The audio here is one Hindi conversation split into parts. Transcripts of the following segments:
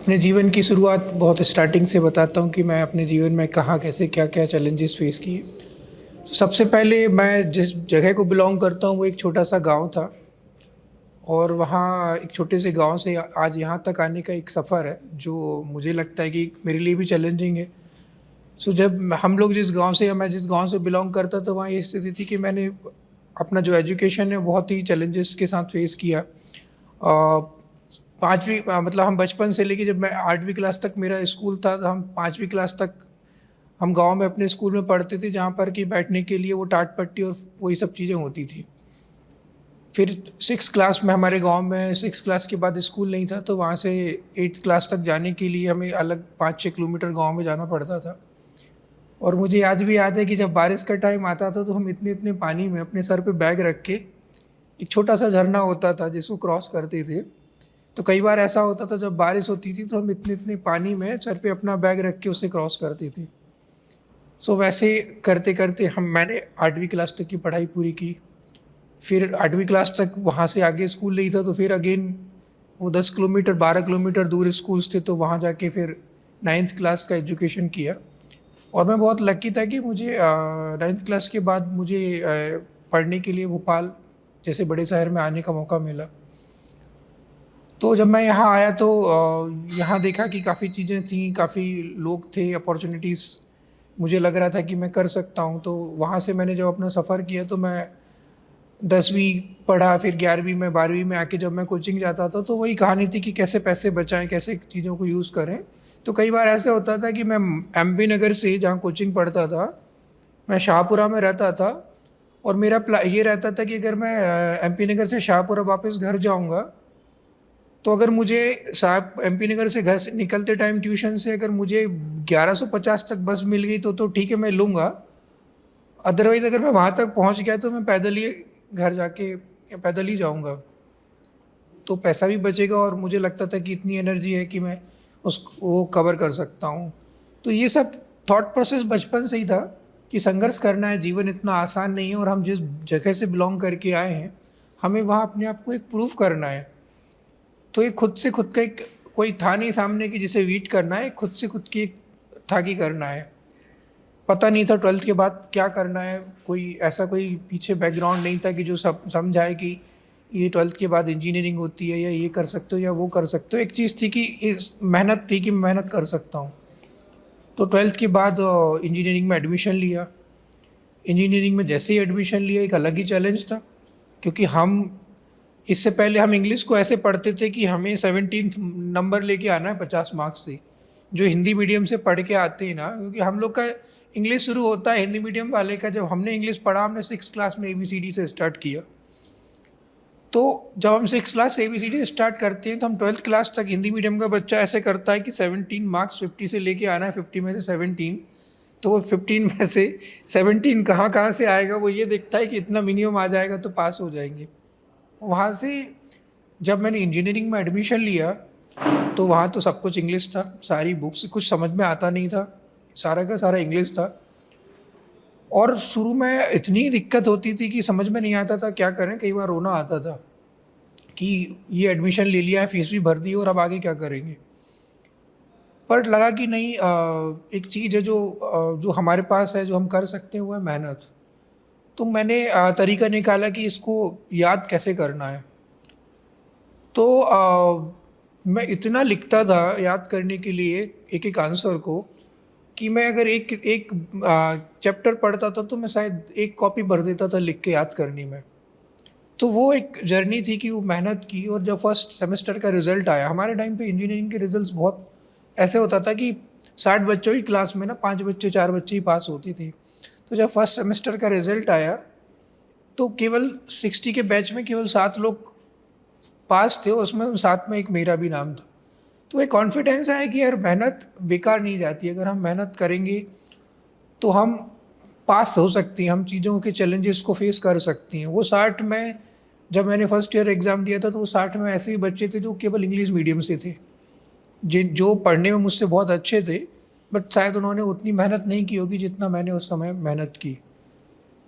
अपने जीवन की शुरुआत बहुत स्टार्टिंग से बताता हूँ कि मैं अपने जीवन में कहाँ, कैसे, क्या-क्या चैलेंजेस फेस किए। तो सबसे पहले मैं जिस जगह को बिलॉन्ग करता हूँ, वो एक छोटा-सा गाँव था और वहाँ एक छोटे से गाँव से आज यहाँ तक आने का एक सफ़र है, जो मुझे लगता है कि मेरे लिए भी चैलेंजिंग है। सो जब हम लोग जिस गाँव से या मैं जिस गाँव से बिलॉन्ग करता था, वहाँ ये स्थिति थी कि मैंने अपना जो एजुकेशन है, बहुत ही चैलेंजेस के साथ फेस किया। 5वीं मतलब हम बचपन से लेके जब मैं 8वीं क्लास तक मेरा स्कूल था, तो हम 5वीं क्लास तक हम गाँव में अपने स्कूल में पढ़ते थे, जहाँ पर कि बैठने के लिए वो टाट-पट्टी और वही सब चीज़ें होती थी। फिर 6th क्लास में हमारे गाँव में 6th क्लास के बाद स्कूल नहीं था, तो वहाँ से 8th क्लास तक जाने के लिए हमें अलग 5-6 किलोमीटर गाँव में जाना पड़ता था। और मुझे आज भी याद है कि जब बारिश का टाइम आता था, तो हम इतने-इतने पानी में अपने सर पे बैग रख के, एक छोटा-सा झरना होता था जिसको क्रॉस करते थे। तो कई बार ऐसा होता था जब बारिश होती थी, तो हम इतने-इतने पानी में सर पे अपना बैग रख के उसे क्रॉस करते थे। सो वैसे करते-करते मैंने 8वीं क्लास तक की पढ़ाई पूरी की। फिर 8वीं क्लास तक वहाँ से आगे स्कूल नहीं था, तो फिर अगेन वो 10 किलोमीटर 12 किलोमीटर दूर स्कूल्स थे, तो वहाँ जाके फिर 9th क्लास का एजुकेशन किया। और मैं बहुत लकी था कि मुझे 9th क्लास के बाद मुझे पढ़ने के लिए भोपाल जैसे बड़े शहर में आने का मौका मिला। तो जब मैं यहाँ आया तो यहाँ देखा कि काफ़ी चीज़ें थीं, काफ़ी लोग थे, अपॉर्च्युनिटीज़ मुझे लग रहा था कि मैं कर सकता हूँ। तो वहाँ से मैंने जब अपना सफ़र किया, तो मैं 10वीं पढ़ा, फिर 11वीं में, 12वीं में आके जब मैं कोचिंग जाता था, तो वही कहानी थी कि कैसे पैसे बचाएँ, कैसे चीज़ों को यूज़ करें। तो कई बार ऐसा होता था कि मैं एमपी नगर से जहाँ कोचिंग पढ़ता था, मैं शाहपुरा में रहता था और मेरा ये रहता था कि अगर मैं एमपी नगर से शाहपुरा वापस घर जाऊँगा, तो अगर मुझे साहब एमपी नगर से घर से निकलते टाइम ट्यूशन से अगर मुझे 1150 तक बस मिल गई तो ठीक है, मैं लूँगा। अदरवाइज़ अगर मैं वहाँ तक पहुँच गया, तो मैं पैदल ही घर जाके या पैदल ही जाऊँगा। तो पैसा भी बचेगा और मुझे लगता था कि इतनी एनर्जी है कि मैं उस वो कवर कर सकता हूँ। तो ये सब थॉट प्रोसेस बचपन से ही था कि संघर्ष करना है, जीवन इतना आसान नहीं है और हम जिस जगह से बिलॉन्ग करके आए हैं, हमें वहाँ अपने आप को एक प्रूव करना है। तो ये खुद से खुद का एक कोई था नहीं सामने कि जिसे बीट करना है, खुद से खुद की एक था कि करना है। पता नहीं था 12th के बाद क्या करना है, कोई ऐसा कोई पीछे बैकग्राउंड नहीं था कि जो सब समझाए कि ये 12th के बाद इंजीनियरिंग होती है या ये कर सकते हो या वो कर सकते हो। एक चीज़ थी कि मेहनत थी कि मेहनत कर सकता हूँ। तो 12th के बाद इंजीनियरिंग में एडमिशन लिया। इंजीनियरिंग में जैसे ही एडमिशन लिया, एक अलग ही चैलेंज था, क्योंकि हम इससे पहले हम इंग्लिश को ऐसे पढ़ते थे कि हमें 17th नंबर लेके आना है 50 मार्क्स से। जो हिंदी मीडियम से पढ़ के आते हैं ना, क्योंकि हम लोग का इंग्लिश शुरू होता है हिंदी मीडियम वाले का, जब हमने इंग्लिश पढ़ा, हमने 6th क्लास में एबीसीडी से स्टार्ट किया। तो जब हम 6th क्लास से एबीसीडी स्टार्ट करते हैं, तो हम 12th क्लास तक हिंदी मीडियम का बच्चा ऐसे करता है कि 17 मार्क्स 50 से लेके आना है, 50 में से 17। तो वो 15 में से 17 कहाँ-कहाँ से आएगा, वो ये देखता है कि इतना मिनिमम आ जाएगा तो पास हो जाएँगे। वहाँ से जब मैंने इंजीनियरिंग में एडमिशन लिया, तो वहाँ तो सब कुछ इंग्लिश था, सारी बुक्स, कुछ समझ में आता नहीं था, सारा का सारा इंग्लिश था। और शुरू में इतनी दिक्कत होती थी कि समझ में नहीं आता था क्या करें, कई बार रोना आता था कि ये एडमिशन ले लिया है, फीस भी भर दी और अब आगे क्या करेंगे। पर लगा कि नहीं, एक चीज़ है जो हमारे पास है, जो हम कर सकते हैं, वो है मेहनत। तो मैंने तरीका निकाला कि इसको याद कैसे करना है। तो मैं इतना लिखता था याद करने के लिए एक-एक आंसर को, कि मैं अगर एक एक चैप्टर पढ़ता था, तो मैं शायद 1 कॉपी भर देता था लिख के याद करने में। तो वो एक जर्नी थी कि वो मेहनत की, और जब फर्स्ट सेमेस्टर का रिज़ल्ट आया, हमारे टाइम पे इंजीनियरिंग के रिज़ल्ट्स बहुत ऐसे होता था कि 60 बच्चों की क्लास में ना 5 बच्चे 4 बच्चे ही पास होती थी। तो जब फर्स्ट सेमेस्टर का रिज़ल्ट आया, तो केवल 60 के बैच में केवल 7 लोग पास थे, उसमें उन 7 में एक मेरा भी नाम था। तो एक कॉन्फिडेंस आया कि यार मेहनत बेकार नहीं जाती, अगर हम मेहनत करेंगे तो हम पास हो सकती हैं, हम चीज़ों के चैलेंजेस को फेस कर सकती हैं। वो 60 में जब मैंने फर्स्ट ईयर एग्ज़ाम दिया था, तो वो 60 में ऐसे भी बच्चे थे जो केवल इंग्लिश मीडियम से थे, जिन जो पढ़ने में मुझसे बहुत अच्छे थे, बट शायद उन्होंने उतनी मेहनत नहीं की होगी जितना मैंने उस समय मेहनत की।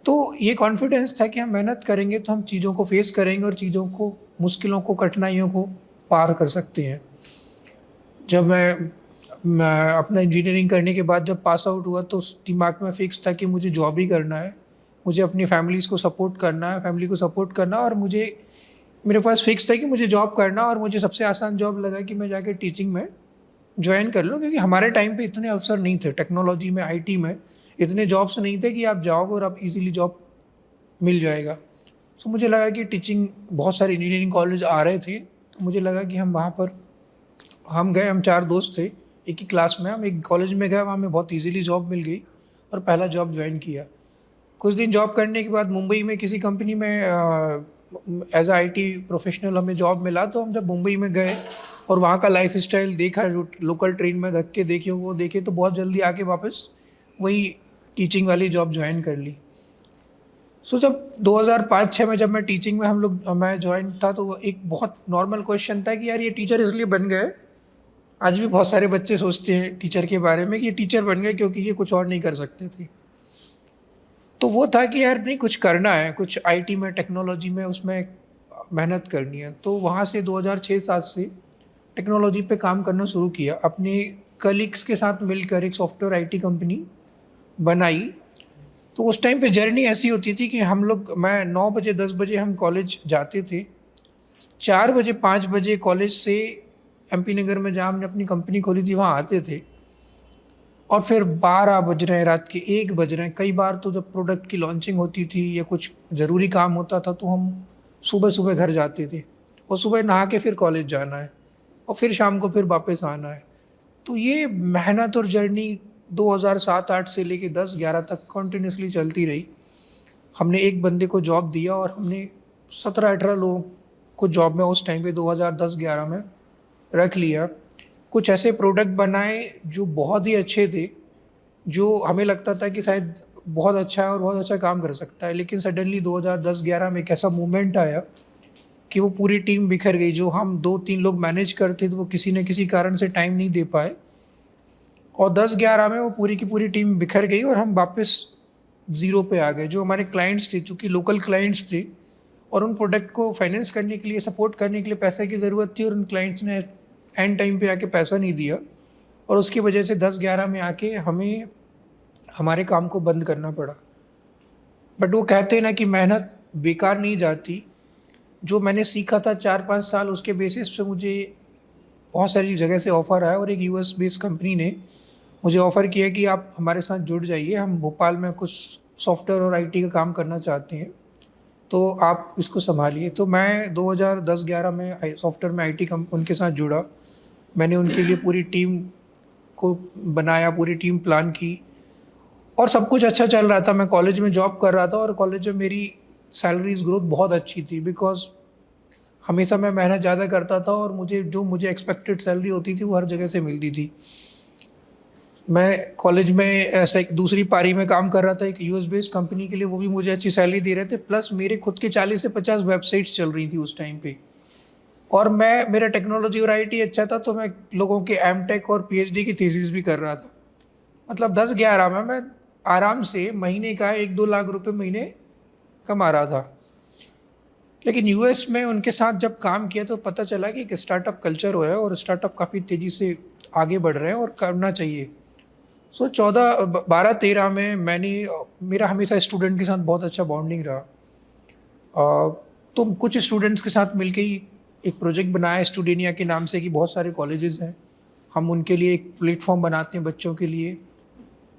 तो ये कॉन्फिडेंस था कि हम मेहनत करेंगे तो हम चीज़ों को फेस करेंगे और चीज़ों को, मुश्किलों को, कठिनाइयों को पार कर सकते हैं। जब मैं अपना इंजीनियरिंग करने के बाद जब पास आउट हुआ तो दिमाग में फ़िक्स था कि मुझे जॉब ही करना है। मुझे अपनी फैमिलीज़ को सपोर्ट करना है, फैमिली को सपोर्ट करना, और मुझे मेरे पास फ़िक्स था कि मुझे जॉब करना, और मुझे सबसे आसान जॉब लगा कि मैं जाके टीचिंग में जॉइन कर लूँ, क्योंकि हमारे टाइम पे इतने अवसर नहीं थे टेक्नोलॉजी में, आईटी में इतने जॉब्स नहीं थे कि आप जाओगे और आप इजीली जॉब मिल जाएगा। सो मुझे लगा कि टीचिंग, बहुत सारे इंजीनियरिंग कॉलेज आ रहे थे, तो मुझे लगा कि हम वहाँ पर हम गए, हम 4 दोस्त थे, एक ही क्लास में, हम एक कॉलेज में गए, वहाँ हमें बहुत ईज़िली जॉब मिल गई और पहला जॉब जॉइन किया। कुछ दिन जॉब करने के बाद मुंबई में किसी कंपनी में एज़ अ आईटी प्रोफ़ेशनल हमें जॉब मिला, तो हम जब मुंबई में गए और वहाँ का लाइफ़स्टाइल देखा, जो लोकल ट्रेन में धक्के देखे वो देखे, तो बहुत जल्दी आके वापस वही टीचिंग वाली जॉब जॉइन कर ली। सो जब 2005-06 में जब मैं टीचिंग में मैं जॉइन था, तो वो एक बहुत नॉर्मल क्वेश्चन था कि यार ये टीचर इसलिए बन गए, आज भी बहुत सारे बच्चे सोचते हैं टीचर के बारे में कि ये टीचर बन गए क्योंकि ये कुछ और नहीं कर सकते थे। तो वो था कि यार नहीं, कुछ करना है, कुछ आईटी में, टेक्नोलॉजी में, उसमें मेहनत करनी है। तो वहाँ से 2006-07 से टेक्नोलॉजी पे काम करना शुरू किया। अपने कलीग्स के साथ मिलकर एक सॉफ्टवेयर आईटी कंपनी बनाई। तो उस टाइम पे जर्नी ऐसी होती थी कि मैं 9 बजे 10 बजे हम कॉलेज जाते थे। 4 बजे 5 बजे कॉलेज से एमपी नगर में जहाँ हमने अपनी कंपनी खोली थी वहाँ आते थे, और फिर 12 बज रहे हैं, रात के 1 बज रहे हैं। कई बार तो जब प्रोडक्ट की लॉन्चिंग होती थी या कुछ ज़रूरी काम होता था, तो हम सुबह-सुबह घर जाते थे और सुबह नहा के फिर कॉलेज जाना है और फिर शाम को फिर वापस आना है। तो ये मेहनत और जर्नी 2007-08 से लेके 10-11 तक कंटिन्यूअसली चलती रही। हमने एक बंदे को जॉब दिया और हमने 17-18 लोगों को जॉब में उस टाइम पे 2010-11 में रख लिया। कुछ ऐसे प्रोडक्ट बनाए जो बहुत ही अच्छे थे, जो हमें लगता था कि शायद बहुत अच्छा है और बहुत अच्छा काम कर सकता है। लेकिन सडनली 2010-11 में एक ऐसा मोमेंट आया कि वो पूरी टीम बिखर गई। जो हम 2-3 लोग मैनेज करते थे, वो किसी न किसी कारण से टाइम नहीं दे पाए, और 10-11 में वो पूरी की पूरी टीम बिखर गई और हम वापस ज़ीरो पे आ गए। जो हमारे क्लाइंट्स थे, चूँकि लोकल क्लाइंट्स थे, और उन प्रोडक्ट को फाइनेंस करने के लिए, सपोर्ट करने के लिए पैसे की ज़रूरत थी, और उन क्लाइंट्स ने एंड टाइम पे आके पैसा नहीं दिया, और उसकी वजह से 10-11 में आके हमें हमारे काम को बंद करना पड़ा। बट वो कहते हैं ना कि मेहनत बेकार नहीं जाती। जो मैंने सीखा था 4-5 साल, उसके बेसिस पे मुझे बहुत सारी जगह से ऑफ़र आया, और एक यूएस बेस्ड कंपनी ने मुझे ऑफ़र किया कि आप हमारे साथ जुड़ जाइए, हम भोपाल में कुछ सॉफ्टवेयर और आईटी का काम करना चाहते हैं, तो आप इसको सँभालिए। तो मैं 2010-11 में सॉफ्टवेयर में आईटी कम उनके साथ जुड़ा। मैंने उनके लिए पूरी टीम को बनाया, पूरी टीम प्लान की, और सब कुछ अच्छा चल रहा था। मैं कॉलेज में जॉब कर रहा था, और कॉलेज में मेरी सैलरीज़ ग्रोथ बहुत अच्छी थी, बिकॉज़ हमेशा मैं मेहनत ज़्यादा करता था, और मुझे एक्सपेक्टेड सैलरी होती थी वो हर जगह से मिलती थी। मैं कॉलेज में ऐसा एक दूसरी पारी में काम कर रहा था एक यूएस बेस्ड कंपनी के लिए, वो भी मुझे अच्छी सैलरी दे रहे थे, प्लस मेरे खुद के 40 से 50 वेबसाइट्स चल रही थी उस टाइम पे। और मेरा टेक्नोलॉजी और आईटी अच्छा था, तो मैं लोगों के एमटेक और पीएचडी की थीसिस भी कर रहा था। मतलब 10-11 में मैं आराम से महीने का 1-2 लाख रुपए महीने कमा रहा था। लेकिन यूएस में उनके साथ जब काम किया, तो पता चला कि एक स्टार्टअप कल्चर हुआ है, और स्टार्टअप काफ़ी तेज़ी से आगे बढ़ रहे हैं और करना चाहिए। सो 12-13 में मेरा हमेशा स्टूडेंट के साथ बहुत अच्छा बॉन्डिंग रहा। तो कुछ स्टूडेंट्स के साथ मिलके ही एक प्रोजेक्ट बनाया स्टूडेनिया के नाम से, कि बहुत सारे कॉलेजेस हैं, हम उनके लिए एक प्लेटफॉर्म बनाते हैं बच्चों के लिए।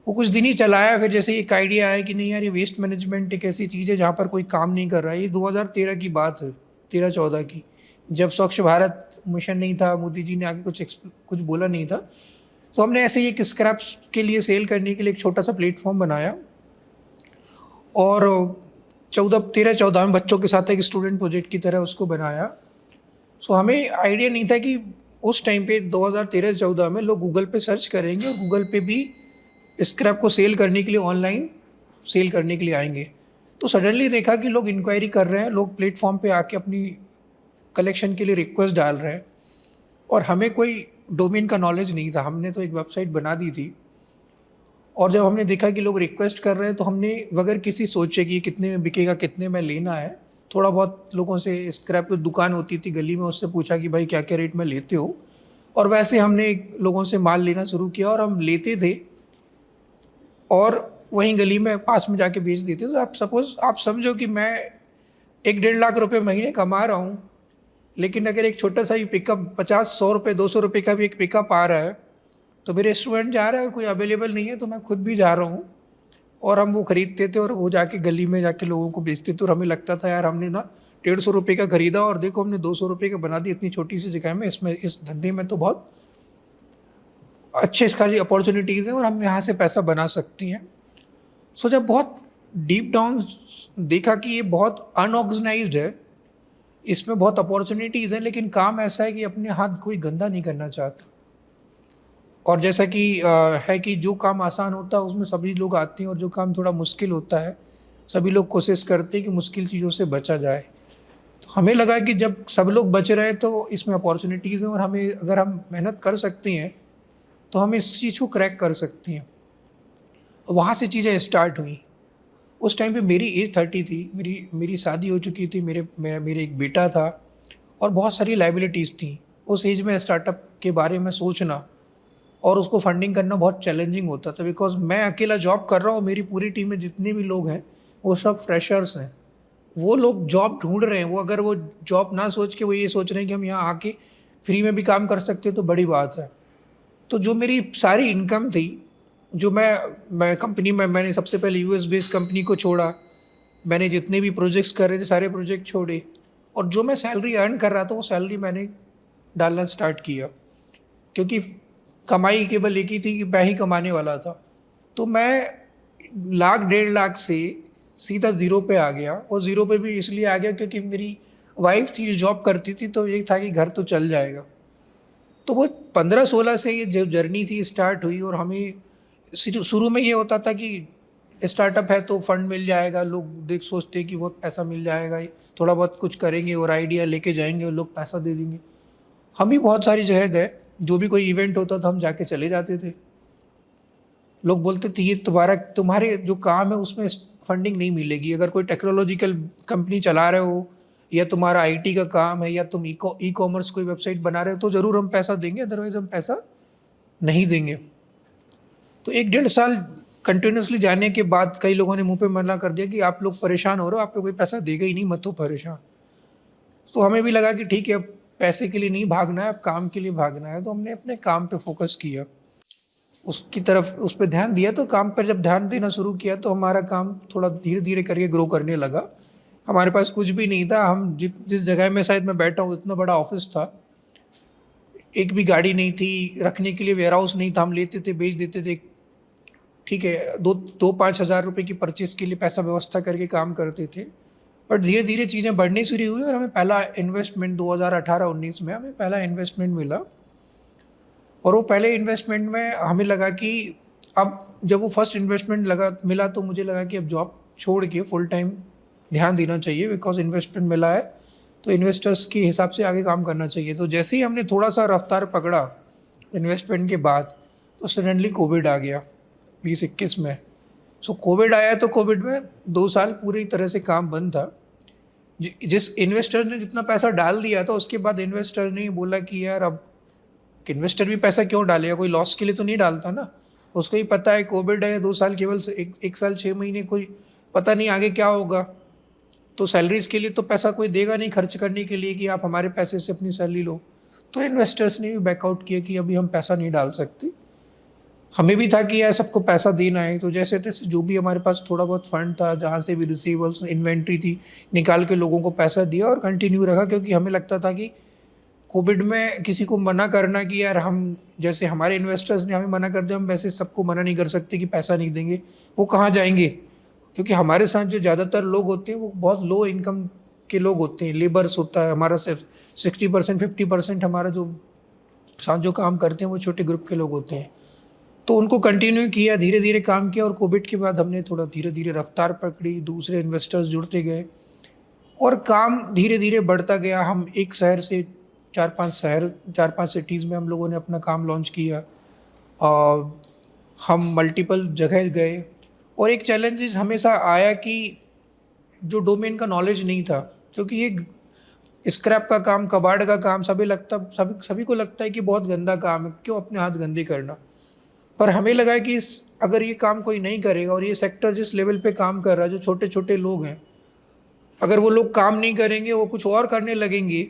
वो कुछ दिन ही चलाया, फिर जैसे एक आइडिया आया कि नहीं यार, ये वेस्ट मैनेजमेंट एक ऐसी चीज़ है जहाँ पर कोई काम नहीं कर रहा है। ये 2013 की बात है, 13-14 की, जब स्वच्छ भारत मिशन नहीं था, मोदी जी ने आगे कुछ बोला नहीं था। तो हमने ऐसे ही एक स्क्रैप्स के लिए सेल करने के लिए एक छोटा सा प्लेटफॉर्म बनाया, और 13-14 में बच्चों के साथ एक स्टूडेंट प्रोजेक्ट की तरह उसको बनाया। सो हमें आइडिया नहीं था कि उस टाइम पे 2013-14 में लोग गूगल पे सर्च करेंगे, और गूगल पे भी स्क्रैप को सेल करने के लिए, ऑनलाइन सेल करने के लिए आएंगे। तो सडनली देखा कि लोग इंक्वायरी कर रहे हैं, लोग प्लेटफॉर्म पे आके अपनी कलेक्शन के लिए रिक्वेस्ट डाल रहे हैं, और हमें कोई डोमेन का नॉलेज नहीं था। हमने तो एक वेबसाइट बना दी थी, और जब हमने देखा कि लोग रिक्वेस्ट कर रहे हैं, तो हमने बगैर किसी सोचे कि कितने में बिकेगा, कितने में लेना है, थोड़ा बहुत लोगों से, स्क्रैप की दुकान होती थी गली में, उससे पूछा कि भाई क्या क्या रेट में लेते हो, और वैसे हमने लोगों से माल लेना शुरू किया और हम लेते थे और वहीं गली में पास में जाके बेच देते। तो आप समझो कि मैं 1-1.5 लाख रुपए महीने कमा रहा हूँ, लेकिन अगर एक छोटा सा ही पिकअप 50-100 रुपये 200 रुपये का भी एक पिकअप आ रहा है, तो मेरे स्टूडेंट जा रहा है और कोई अवेलेबल नहीं है तो मैं खुद भी जा रहा हूँ और हम वो खरीदते थे और वो जाके गली में जाके लोगों को बेचते थे। और हमें लगता था यार हमने ना 150 रुपये का खरीदा और देखो हमने 200 रुपये का बना दी इतनी छोटी सी जगह में। इस धंधे में तो बहुत अच्छे इसका अपॉर्चुनिटीज़ हैं और हम यहाँ से पैसा बना सकती हैं। सो जब बहुत डीप डाउन देखा कि ये बहुत अनऑर्गेनाइज्ड है, इसमें बहुत अपॉर्चुनिटीज़ हैं, लेकिन काम ऐसा है कि अपने हाथ कोई गंदा नहीं करना चाहता। और जैसा कि है कि जो काम आसान होता है उसमें सभी लोग आते हैं और जो काम थोड़ा मुश्किल होता है सभी लोग कोशिश करते हैं कि मुश्किल चीज़ों से बचा जाए। तो हमें लगा कि जब सब लोग बच रहे हैं तो इसमें अपॉर्चुनिटीज़ हैं और हमें अगर हम मेहनत कर सकते हैं तो हम इस चीज़ को क्रैक कर सकती हैं। वहाँ से चीज़ें स्टार्ट हुई। उस टाइम पे मेरी एज 30 थी, मेरी शादी हो चुकी थी, मेरे एक बेटा था और बहुत सारी लायबिलिटीज़ थी। उस एज में स्टार्टअप के बारे में सोचना और उसको फंडिंग करना बहुत चैलेंजिंग होता था, बिकॉज़ मैं अकेला जॉब कर रहा हूँ, मेरी पूरी टीम में जितने भी लोग हैं वो सब फ्रेशर्स हैं। वो लोग जॉब ढूंढ रहे हैं, वो अगर वो जॉब ना सोच के वो ये सोच रहे हैं कि हम यहाँ आके फ्री में भी काम कर सकते हैं तो बड़ी बात है। तो जो मेरी सारी इनकम थी, जो मैं कंपनी में, मैंने सबसे पहले यूएस बेस्ड कंपनी को छोड़ा, मैंने जितने भी प्रोजेक्ट्स कर रहे थे सारे प्रोजेक्ट छोड़े और जो मैं सैलरी अर्न कर रहा था वो सैलरी मैंने डालना स्टार्ट किया, क्योंकि कमाई केवल एक ही थी कि मैं ही कमाने वाला था। तो मैं 1-1.5 लाख से सीधा ज़ीरो पे आ गया और ज़ीरो पे भी इसलिए आ गया क्योंकि मेरी वाइफ थी जो जॉब करती थी, तो ये था कि घर तो चल जाएगा। तो वो 15-16 से ये जो जर्नी थी स्टार्ट हुई और हमें शुरू में ये होता था कि स्टार्टअप है तो फंड मिल जाएगा, लोग देख सोचते हैं कि बहुत पैसा मिल जाएगा, थोड़ा बहुत कुछ करेंगे और आइडिया लेके जाएंगे और लोग पैसा दे देंगे। हम भी बहुत सारी जगह गए, जो भी कोई इवेंट होता था हम जाके चले जाते थे। लोग बोलते थे ये तुम्हारे जो काम है उसमें फंडिंग नहीं मिलेगी। अगर कोई टेक्नोलॉजिकल कंपनी चला रहे हो या तुम्हारा आईटी का काम है या तुम ई कॉमर्स कोई वेबसाइट बना रहे हो तो ज़रूर हम पैसा देंगे, अदरवाइज हम पैसा नहीं देंगे। तो 1-1.5 साल कंटिन्यूसली जाने के बाद कई लोगों ने मुंह पे मना कर दिया कि आप लोग परेशान हो रहे हो, आपको कोई पैसा देगा ही नहीं, मत हो परेशान। तो हमें भी लगा कि ठीक है, अब पैसे के लिए नहीं भागना है, अब काम के लिए भागना है। तो हमने अपने काम पे फोकस किया, उसकी तरफ उस पर ध्यान दिया। तो काम पर जब ध्यान देना शुरू किया तो हमारा काम थोड़ा धीरे धीरे करके ग्रो करने लगा। हमारे पास कुछ भी नहीं था, हम जिस जगह में शायद मैं बैठा हूँ इतना बड़ा ऑफिस था, एक भी गाड़ी नहीं थी, रखने के लिए वेयर हाउस नहीं था, हम लेते थे बेच देते थे। ठीक है, 2-5 हज़ार रुपये की परचेस के लिए पैसा व्यवस्था करके काम करते थे। बट धीरे धीरे चीज़ें बढ़नी शुरू हुई और हमें पहला इन्वेस्टमेंट 2018-19 में हमें पहला इन्वेस्टमेंट मिला। और वो पहले इन्वेस्टमेंट में हमें लगा कि अब जब वो फर्स्ट इन्वेस्टमेंट मिला तो मुझे लगा कि अब जॉब छोड़ के फुल टाइम ध्यान देना चाहिए, बिकॉज इन्वेस्टमेंट मिला है तो इन्वेस्टर्स के हिसाब से आगे काम करना चाहिए। तो जैसे ही हमने थोड़ा सा रफ्तार पकड़ा इन्वेस्टमेंट के बाद, तो सडनली कोविड आ गया 2021 में। सो कोविड आया तो कोविड में 2 साल पूरी तरह से काम बंद था। जिस इन्वेस्टर ने जितना पैसा डाल दिया था उसके बाद इन्वेस्टर ने बोला कि यार अब इन्वेस्टर भी पैसा क्यों डालेगा, कोई लॉस के लिए तो नहीं डालता ना। उसको ही पता है कोविड है, 2 साल केवल से एक साल 6 महीने, कोई पता नहीं आगे क्या होगा। तो सैलरीज के लिए तो पैसा कोई देगा नहीं खर्च करने के लिए कि आप हमारे पैसे से अपनी सैलरी लो। तो इन्वेस्टर्स ने भी बैकआउट किया कि अभी हम पैसा नहीं डाल सकते। हमें भी था कि यार सबको पैसा देना है, तो जैसे तैसे जो भी हमारे पास थोड़ा बहुत फंड था, जहाँ से भी रिसीवेबल्स इन्वेंट्री थी, निकाल के लोगों को पैसा दिया और कंटिन्यू रखा। क्योंकि हमें लगता था कि कोविड में किसी को मना करना कि यार हम, जैसे हमारे इन्वेस्टर्स ने हमें मना कर दिया, हम वैसे सबको मना नहीं कर सकते कि पैसा नहीं देंगे, वो कहाँ जाएंगे। क्योंकि हमारे साथ जो ज़्यादातर लोग होते हैं वो बहुत लो इनकम के लोग होते हैं, लेबर्स होता है हमारा, सिर्फ 60% 50% हमारा जो साथ जो काम करते हैं वो छोटे ग्रुप के लोग होते हैं। तो उनको कंटिन्यू किया, धीरे धीरे काम किया और कोविड के बाद हमने थोड़ा धीरे धीरे रफ्तार पकड़ी, दूसरे इन्वेस्टर्स जुड़ते गए और काम धीरे धीरे बढ़ता गया। हम एक शहर से 4-5 सिटीज़ में हम लोगों ने अपना काम लॉन्च किया। हम मल्टीपल जगह गए और एक चैलेंजेस हमेशा आया कि जो डोमेन का नॉलेज नहीं था, क्योंकि ये स्क्रैप का काम, कबाड़ का काम, सभी को लगता है कि बहुत गंदा काम है, क्यों अपने हाथ गंदे करना। पर हमें लगा है कि अगर ये काम कोई नहीं करेगा और ये सेक्टर जिस लेवल पे काम कर रहा है, जो छोटे छोटे लोग हैं, अगर वो लोग काम नहीं करेंगे, वो कुछ और करने लगेंगे,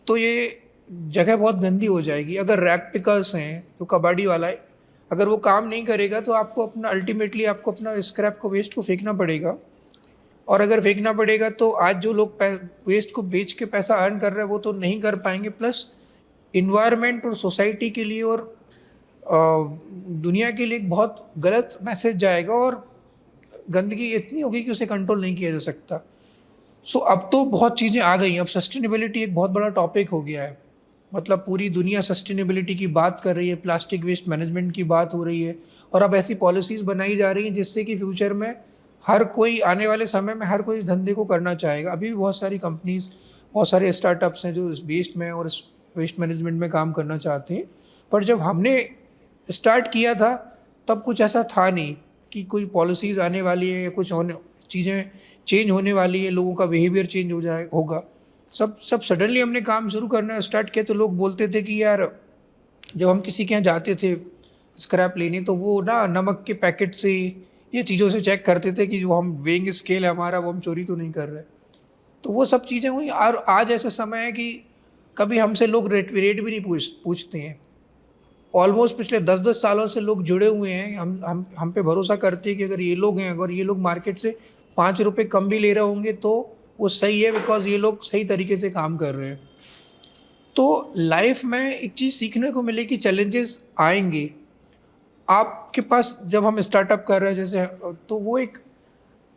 तो ये जगह बहुत गंदी हो जाएगी। अगर रैक पिकर्स हैं, तो कबाड़ी वाला है, अगर वो काम नहीं करेगा तो आपको अपना अल्टीमेटली आपको अपना स्क्रैप को, वेस्ट को फेंकना पड़ेगा। और अगर फेंकना पड़ेगा तो आज जो लोग वेस्ट को बेच के पैसा अर्न कर रहे हैं वो तो नहीं कर पाएंगे, प्लस इन्वायरमेंट और सोसाइटी के लिए और दुनिया के लिए एक बहुत गलत मैसेज जाएगा और गंदगी इतनी होगी कि उसे कंट्रोल नहीं किया जा सकता। सो अब तो बहुत चीज़ें आ गई हैं, अब सस्टेनेबिलिटी एक बहुत बड़ा टॉपिक हो गया है। मतलब पूरी दुनिया सस्टेनेबिलिटी की बात कर रही है, प्लास्टिक वेस्ट मैनेजमेंट की बात हो रही है, और अब ऐसी पॉलिसीज़ बनाई जा रही हैं जिससे कि फ्यूचर में हर कोई, आने वाले समय में हर कोई इस धंधे को करना चाहेगा। अभी भी बहुत सारी कंपनीज, बहुत सारे स्टार्टअप्स हैं जो इस वेस्ट में और इस वेस्ट मैनेजमेंट में काम करना चाहते हैं। पर जब हमने स्टार्ट किया था तब कुछ ऐसा था नहीं कि कोई पॉलिसीज़ आने वाली है या कुछ होने, चीज़ें चेंज होने वाली है, लोगों का बिहेवियर चेंज होगा। सब सडनली हमने काम शुरू करना स्टार्ट किया तो लोग बोलते थे कि यार, जब हम किसी के यहाँ जाते थे स्क्रैप लेने तो वो ना नमक के पैकेट से, ये चीज़ों से चेक करते थे कि जो हम वेइंग स्केल है हमारा, वो हम चोरी तो नहीं कर रहे। तो वो सब चीज़ें हुई। और आज ऐसा समय है कि कभी हमसे लोग रेट भी नहीं पूछते हैं। ऑलमोस्ट पिछले 10-10 सालों से लोग जुड़े हुए हैं, हम पे भरोसा करते हैं कि अगर ये लोग हैं, अगर ये लोग मार्केट से 5 रुपये कम भी ले रहे होंगे तो वो सही है, बिकॉज ये लोग सही तरीके से काम कर रहे हैं। तो लाइफ में एक चीज़ सीखने को मिले कि चैलेंजेस आएंगे आपके पास। जब हम स्टार्टअप कर रहे हैं जैसे, तो वो एक,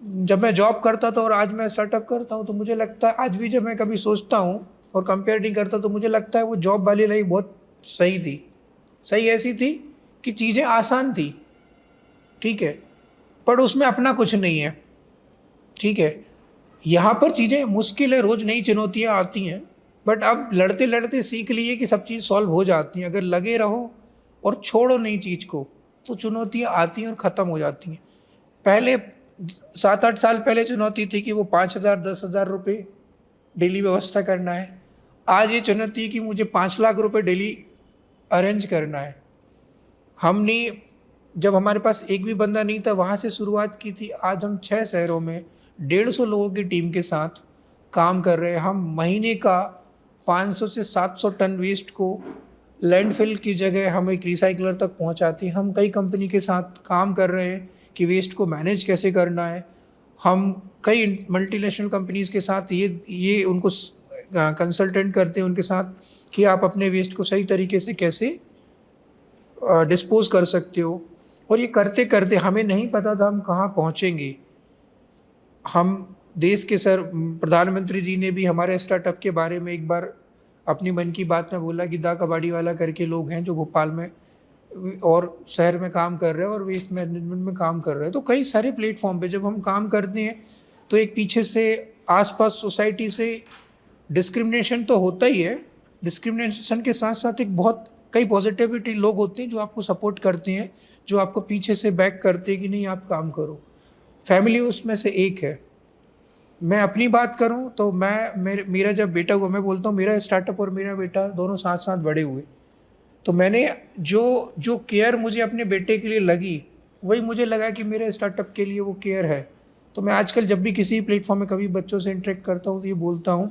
जब मैं जॉब करता था और आज मैं स्टार्टअप करता हूँ तो मुझे लगता है, आज भी जब मैं कभी सोचता हूँ और कंपेयर नहीं करता तो मुझे लगता है वो जॉब वाली लाइफ बहुत सही थी। सही ऐसी थी कि चीज़ें आसान थी, ठीक है, पर उसमें अपना कुछ नहीं है, ठीक है। यहाँ पर चीज़ें मुश्किल है, रोज़ नई चुनौतियाँ आती हैं, बट अब लड़ते लड़ते सीख लिए कि सब चीज़ सॉल्व हो जाती हैं। अगर लगे रहो और छोड़ो नई चीज़ को तो चुनौतियाँ आती हैं और ख़त्म हो जाती हैं। पहले 7-8 साल पहले चुनौती थी कि वो 5,000-10,000 रुपये डेली व्यवस्था करना है। आज ये चुनौती है कि मुझे 5 लाख रुपये डेली अरेंज करना है। हमने, जब हमारे पास एक भी बंदा नहीं था, वहाँ से शुरुआत की थी। आज हम 6 शहरों में 150 लोगों की टीम के साथ काम कर रहे हैं। हम महीने का 500 से 700 टन वेस्ट को लैंडफिल की जगह हम एक रिसाइकलर तक पहुँचाते हैं। हम कई कंपनी के साथ काम कर रहे हैं कि वेस्ट को मैनेज कैसे करना है। हम कई मल्टीनेशनल कंपनीज़ के साथ ये उनको कंसल्टेंट करते हैं उनके साथ कि आप अपने वेस्ट को सही तरीके से कैसे डिस्पोज कर सकते हो। और ये करते करते हमें नहीं पता था हम कहाँ पहुँचेंगे। हम देश के प्रधानमंत्री जी ने भी हमारे स्टार्टअप के बारे में एक बार अपनी मन की बात में बोला कि दा कबाड़ी वाला करके लोग हैं जो भोपाल में और शहर में काम कर रहे हैं और वेस्ट मैनेजमेंट में काम कर रहे हैं। तो कई सारे प्लेटफॉर्म पे जब हम काम करते हैं तो एक पीछे से आसपास सोसाइटी से डिस्क्रिमिनेशन तो होता ही है। डिस्क्रिमिनेशन के साथ साथ एक बहुत कई पॉजिटिविटी लोग होते हैं जो आपको सपोर्ट करते हैं, जो आपको पीछे से बैक करते हैं कि नहीं आप काम करो। फैमिली उसमें से एक है। मैं अपनी बात करूं तो मेरा जब बेटा हुआ, मैं बोलता हूं मेरा स्टार्टअप और मेरा बेटा दोनों साथ साथ बड़े हुए, तो मैंने जो केयर मुझे अपने बेटे के लिए लगी, वही मुझे लगा कि मेरे स्टार्टअप के लिए वो केयर है। तो मैं आजकल जब भी किसी प्लेटफॉर्म में कभी बच्चों से इंटरेक्ट करता हूँ तो ये बोलता हूँ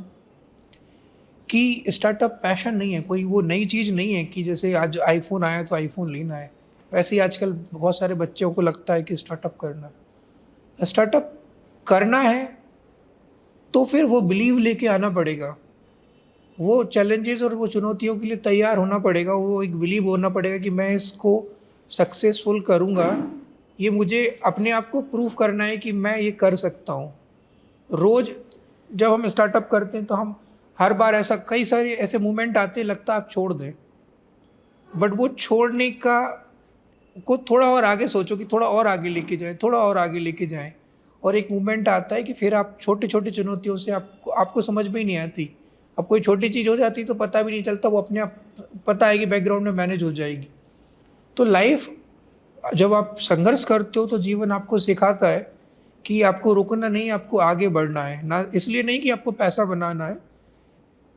कि स्टार्टअप पैशन नहीं है, कोई वो नई चीज़ नहीं है कि जैसे आज आईफोन आया तो आईफोन लेना है। वैसे ही आजकल बहुत सारे बच्चों को लगता है कि स्टार्टअप करना है। स्टार्टअप करना है तो फिर वो बिलीव लेके आना पड़ेगा, वो चैलेंजेस और वो चुनौतियों के लिए तैयार होना पड़ेगा, वो एक बिलीव होना पड़ेगा कि मैं इसको सक्सेसफुल करूँगा। ये मुझे अपने आप को प्रूव करना है कि मैं ये कर सकता हूँ। रोज़ जब हम स्टार्टअप करते हैं तो हम हर बार कई सारे ऐसे मोमेंट आते हैं, लगता है आप छोड़ दें, बट वो छोड़ने को थोड़ा और आगे सोचो कि थोड़ा और आगे लेके जाएं, थोड़ा और आगे लेके जाएं। और एक मोमेंट आता है कि फिर आप छोटे छोटे चुनौतियों से आपको समझ में ही नहीं आती। अब कोई छोटी चीज़ हो जाती तो पता भी नहीं चलता, वो अपने आप पता है कि बैकग्राउंड में मैनेज हो जाएगी। तो लाइफ जब आप संघर्ष करते हो तो जीवन आपको सिखाता है कि आपको रुकना नहीं, आपको आगे बढ़ना है ना। इसलिए नहीं कि आपको पैसा बनाना है,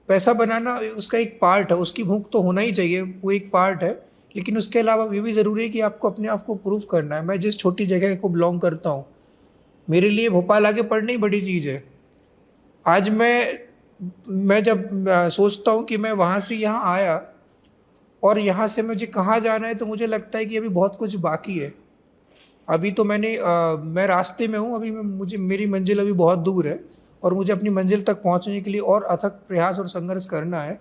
पैसा बनाना उसका एक पार्ट है, उसकी भूख तो होना ही चाहिए, वो एक पार्ट है, लेकिन उसके अलावा ये भी ज़रूरी है कि आपको अपने आप को प्रूव करना है। मैं जिस छोटी जगह को बिलोंग करता हूँ, मेरे लिए भोपाल आके पढ़ना ही बड़ी चीज़ है। आज मैं जब सोचता हूँ कि मैं वहाँ से यहाँ आया और यहाँ से मुझे कहाँ जाना है, तो मुझे लगता है कि अभी बहुत कुछ बाकी है। अभी तो मैं रास्ते में हूँ, मुझे मेरी मंजिल अभी बहुत दूर है और मुझे अपनी मंजिल तक पहुँचने के लिए और अथक प्रयास और संघर्ष करना है।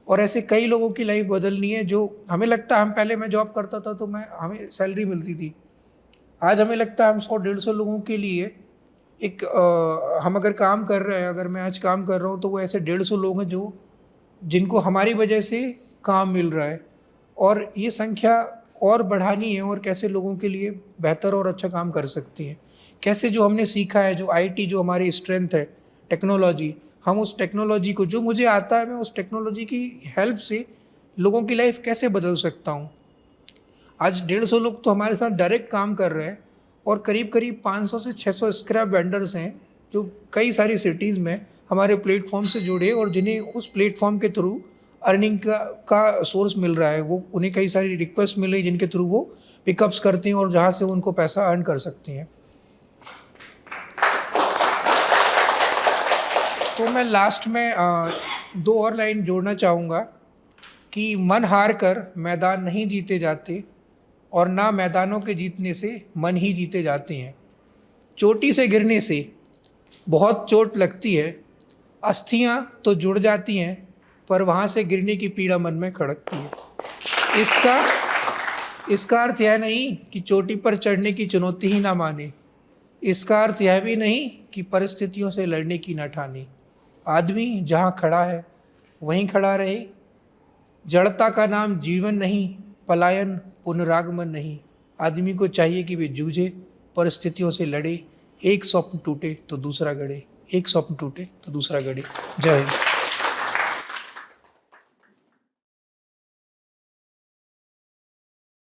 और ऐसे कई लोगों की लाइफ बदलनी है, जो हमें लगता है, हम पहले मैं जॉब करता था तो हमें सैलरी मिलती थी। आज हमें लगता है हम 100-150 लोगों के लिए हम अगर काम कर रहे हैं, अगर मैं आज काम कर रहा हूँ, तो वो ऐसे 150 लोग हैं जिनको हमारी वजह से काम मिल रहा है। और ये संख्या और बढ़ानी है, और कैसे लोगों के लिए बेहतर और अच्छा काम कर सकती है, कैसे जो हमने सीखा है, जो आईटी जो हमारी स्ट्रेंथ है, टेक्नोलॉजी, हम उस टेक्नोलॉजी को, जो मुझे आता है, मैं उस टेक्नोलॉजी की हेल्प से लोगों की लाइफ कैसे बदल सकता हूँ। आज 150 लोग तो हमारे साथ डायरेक्ट काम कर रहे हैं, और करीब करीब 500 से 600 स्क्रैप वेंडर्स हैं जो कई सारी सिटीज़ में हमारे प्लेटफॉर्म से जुड़े, और जिन्हें उस प्लेटफॉर्म के थ्रू अर्निंग का सोर्स मिल रहा है। वो उन्हें कई सारी रिक्वेस्ट मिल रही जिनके थ्रू वो पिकअप्स करते हैं और जहाँ से उनको पैसा अर्न कर सकती हैं। तो मैं लास्ट में 2 और लाइन जोड़ना चाहूँगा कि मन हार कर मैदान नहीं जीते जाते, और ना मैदानों के जीतने से मन ही जीते जाते हैं। चोटी से गिरने से बहुत चोट लगती है, अस्थियां तो जुड़ जाती हैं, पर वहाँ से गिरने की पीड़ा मन में खड़कती है। इसका अर्थ यह नहीं कि चोटी पर चढ़ने की चुनौती ही ना माने। इसका अर्थ यह भी नहीं कि परिस्थितियों से लड़ने की ना ठाने। आदमी जहाँ खड़ा है वहीं खड़ा रहे। जड़ता का नाम जीवन नहीं, पलायन पुनरागमन नहीं। आदमी को चाहिए कि वे जूझे, परिस्थितियों से लड़े। एक स्वप्न टूटे तो दूसरा गढ़े, एक स्वप्न टूटे तो दूसरा गढ़े। जय हिंद।